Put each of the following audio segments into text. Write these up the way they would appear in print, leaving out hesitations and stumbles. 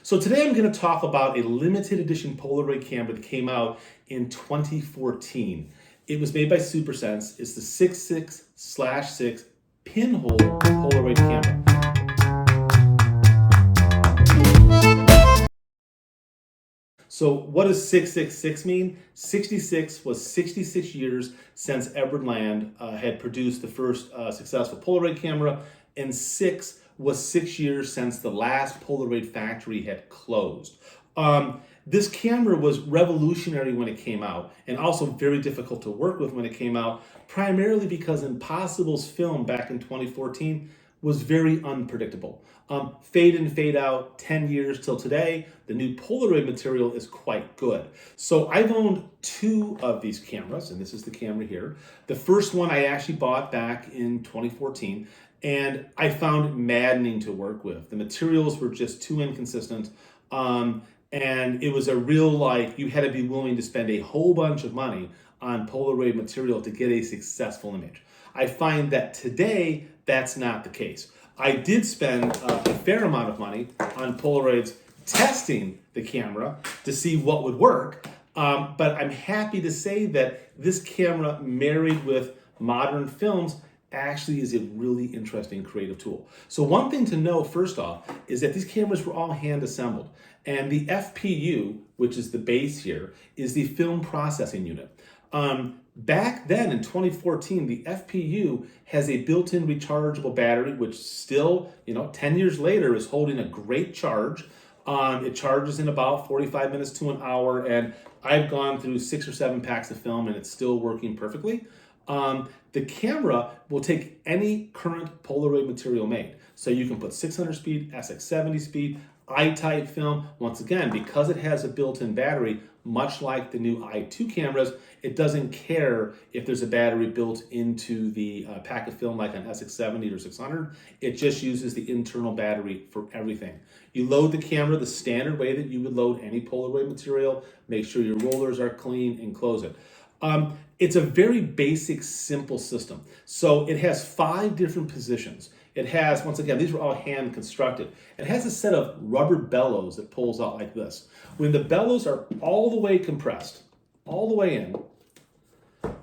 So today I'm going to talk about a limited edition Polaroid camera that came out in 2014. It was made by SUPERSENSE. It's the 66/6 pinhole Polaroid camera. So what does 666 mean? 66 was 66 years since Edward Land had produced the first successful Polaroid camera, and 6 was 6 years since the last Polaroid factory had closed. This camera was revolutionary when it came out, and also very difficult to work with when it came out, primarily because Impossible's film back in 2014 was very unpredictable. Fade in, fade out, 10 years till today. The new Polaroid material is quite good. So I've owned 2 of these cameras, and this is the camera here. The first one I actually bought back in 2014, and I found maddening to work with. The materials were just too inconsistent. And it was a real, you had to be willing to spend a whole bunch of money on Polaroid material to get a successful image. I find that today, that's not the case. I did spend a fair amount of money on Polaroids testing the camera to see what would work, but I'm happy to say that this camera married with modern films actually is a really interesting creative tool. So one thing to know first off is that these cameras were all hand assembled, and the FPU, which is the base here, is the film processing unit. Back then in 2014, the FPU has a built-in rechargeable battery, which still, 10 years later is holding a great charge. It charges in about 45 minutes to an hour, and I've gone through 6 or 7 packs of film and it's still working perfectly. The camera will take any current Polaroid material made. So you can put 600 speed, SX70 speed, I-type film. Once again, because it has a built-in battery, much like the new i2 cameras, it doesn't care if there's a battery built into the pack of film like an SX70 or 600. It just uses the internal battery for everything. You load the camera the standard way that you would load any Polaroid material. Make sure your rollers are clean and close it. It's a very basic, simple system. So it has 5 different positions. It has, once again, these were all hand constructed. It has a set of rubber bellows that pulls out like this. When the bellows are all the way compressed, all the way in,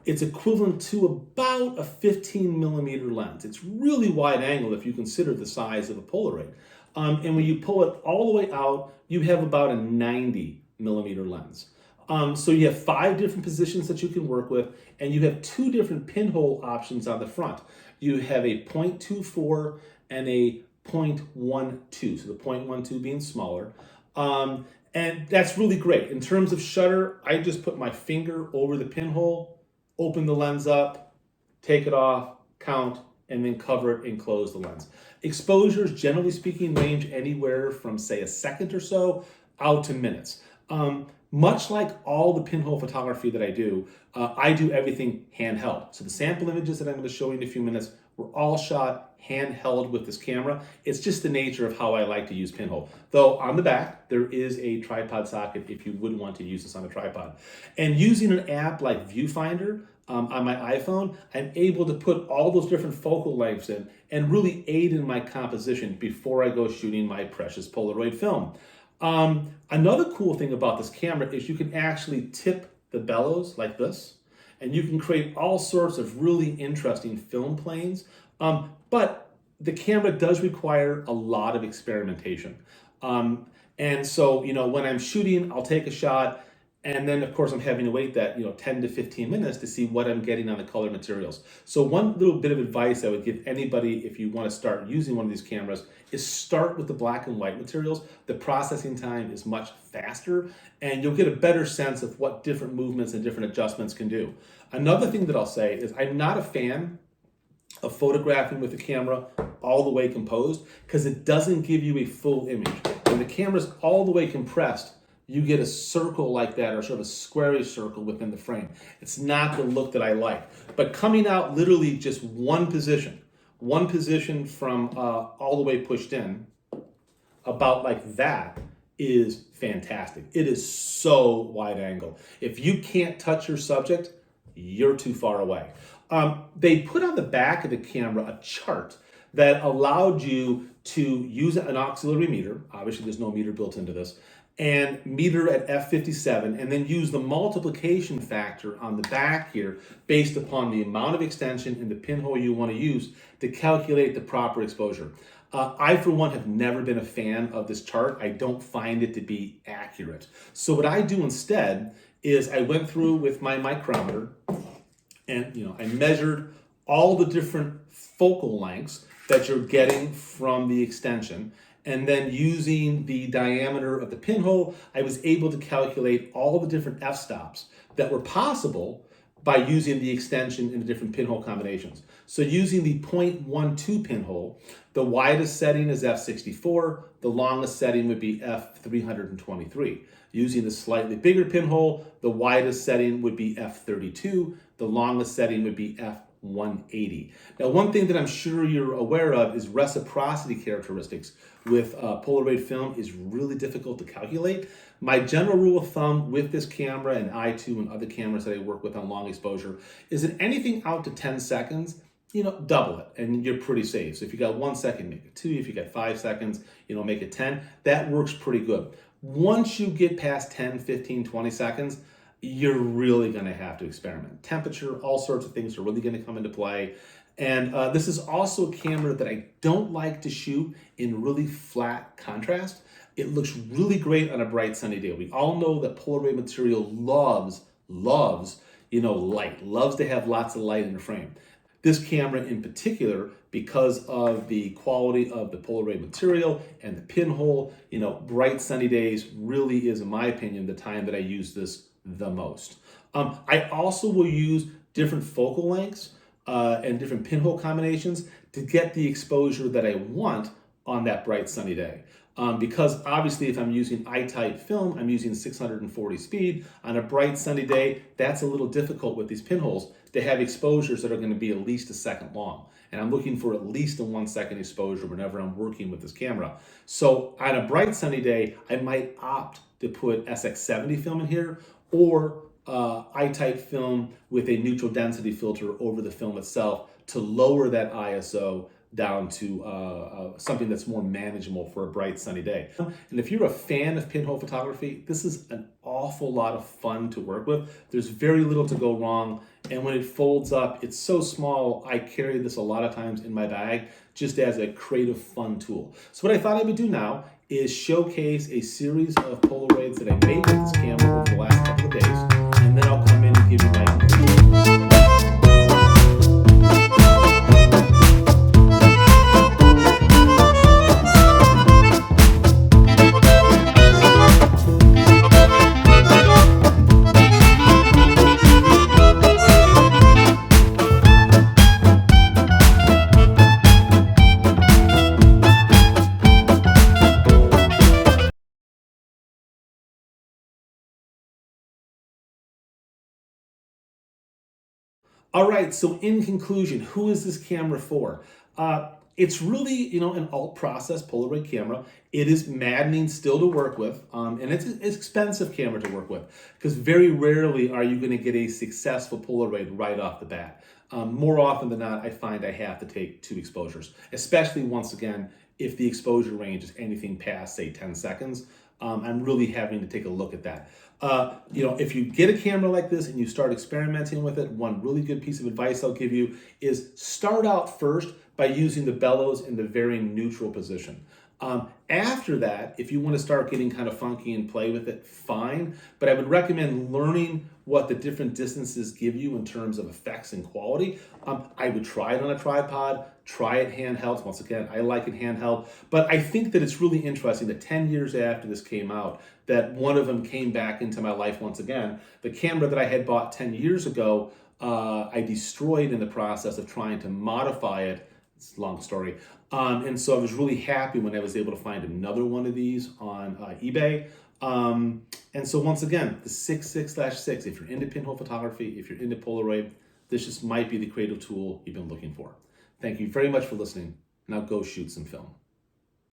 it's equivalent to about a 15 millimeter lens. It's really wide angle if you consider the size of a Polaroid. And when you pull it all the way out, you have about a 90 millimeter lens. So you have 5 different positions that you can work with, and you have 2 different pinhole options on the front. You have a 0.24 and a 0.12, so the 0.12 being smaller. And that's really great. In terms of shutter, I just put my finger over the pinhole, open the lens up, take it off, count, and then cover it and close the lens. Exposures, generally speaking, range anywhere from, say, a second or so out to minutes. Much like all the pinhole photography that I do everything handheld. So the sample images that I'm going to show you in a few minutes were all shot handheld with this camera. It's just the nature of how I like to use pinhole. Though on the back, there is a tripod socket if you would want to use this on a tripod. And using an app like Viewfinder on my iPhone, I'm able to put all those different focal lengths in and really aid in my composition before I go shooting my precious Polaroid film. Another cool thing about this camera is you can actually tip the bellows like this, and you can create all sorts of really interesting film planes. But the camera does require a lot of experimentation. And so, when I'm shooting, I'll take a shot, and then of course I'm having to wait that 10 to 15 minutes to see what I'm getting on the color materials. So one little bit of advice I would give anybody if you want to start using one of these cameras is start with the black and white materials. The processing time is much faster, and you'll get a better sense of what different movements and different adjustments can do. Another thing that I'll say is I'm not a fan of photographing with the camera all the way composed, because it doesn't give you a full image. When the camera's all the way compressed, you get a circle like that, or sort of a squarish circle within the frame. It's not the look that I like. But coming out literally just one position from all the way pushed in, about like that, is fantastic. It is so wide angle. If you can't touch your subject, you're too far away. They put on the back of the camera a chart that allowed you to use an auxiliary meter. Obviously, there's no meter built into this. And meter at f57, and then use the multiplication factor on the back here based upon the amount of extension in the pinhole you want to use to calculate the proper exposure. I, for one, have never been a fan of this chart. I don't find it to be accurate. So what I do instead is I went through with my micrometer and I measured all the different focal lengths that you're getting from the extension. And then using the diameter of the pinhole, I was able to calculate all the different f-stops that were possible by using the extension in the different pinhole combinations. So using the 0.12 pinhole, the widest setting is f64, the longest setting would be f323. Using the slightly bigger pinhole, the widest setting would be f32, the longest setting would be f180. Now, one thing that I'm sure you're aware of is reciprocity characteristics with Polaroid film is really difficult to calculate. My general rule of thumb with this camera and i2 and other cameras that I work with on long exposure is that anything out to 10 seconds, double it and you're pretty safe. So if you got 1 second, make it 2. If you got 5 seconds, make it 10. That works pretty good. Once you get past 10, 15, 20 seconds, you're really going to have to experiment. Temperature, all sorts of things are really going to come into play. And this is also a camera that I don't like to shoot in really flat contrast. It looks really great on a bright sunny day. We all know that Polaroid material loves light, loves to have lots of light in the frame. This camera in particular, because of the quality of the Polaroid material and the pinhole, bright sunny days really is, in my opinion, the time that I use this the most. I also will use different focal lengths and different pinhole combinations to get the exposure that I want on that bright sunny day. Because obviously if I'm using I-type film, I'm using 640 speed. On a bright sunny day, that's a little difficult with these pinholes to have exposures that are going to be at least a second long. And I'm looking for at least a 1 second exposure whenever I'm working with this camera. So on a bright sunny day, I might opt to put SX70 film in here or I-type film with a neutral density filter over the film itself to lower that ISO down to something that's more manageable for a bright sunny day. And if you're a fan of pinhole photography, this is an awful lot of fun to work with. There's very little to go wrong. And when it folds up, it's so small, I carry this a lot of times in my bag just as a creative fun tool. So what I thought I would do now is showcase a series of Polaroids that I made with this camera over the last couple of days, and then I'll come in and give you my conclusion. All right, so in conclusion, who is this camera for? It's really, an alt process Polaroid camera. It is maddening still to work with, and it's an expensive camera to work with because very rarely are you going to get a successful Polaroid right off the bat. More often than not, I find I have to take 2 exposures, especially once again, if the exposure range is anything past, say, 10 seconds. I'm really having to take a look at that. If you get a camera like this and you start experimenting with it, one really good piece of advice I'll give you is start out first by using the bellows in the very neutral position. After that, if you want to start getting kind of funky and play with it, fine. But I would recommend learning what the different distances give you in terms of effects and quality. I would try it on a tripod, try it handheld. Once again, I like it handheld. But I think that it's really interesting that 10 years after this came out, that one of them came back into my life once again. The camera that I had bought 10 years ago, I destroyed in the process of trying to modify it. It's a long story. And so I was really happy when I was able to find another one of these on eBay. And so once again, the 6.6/6, if you're into pinhole photography, if you're into Polaroid, this just might be the creative tool you've been looking for. Thank you very much for listening. Now go shoot some film.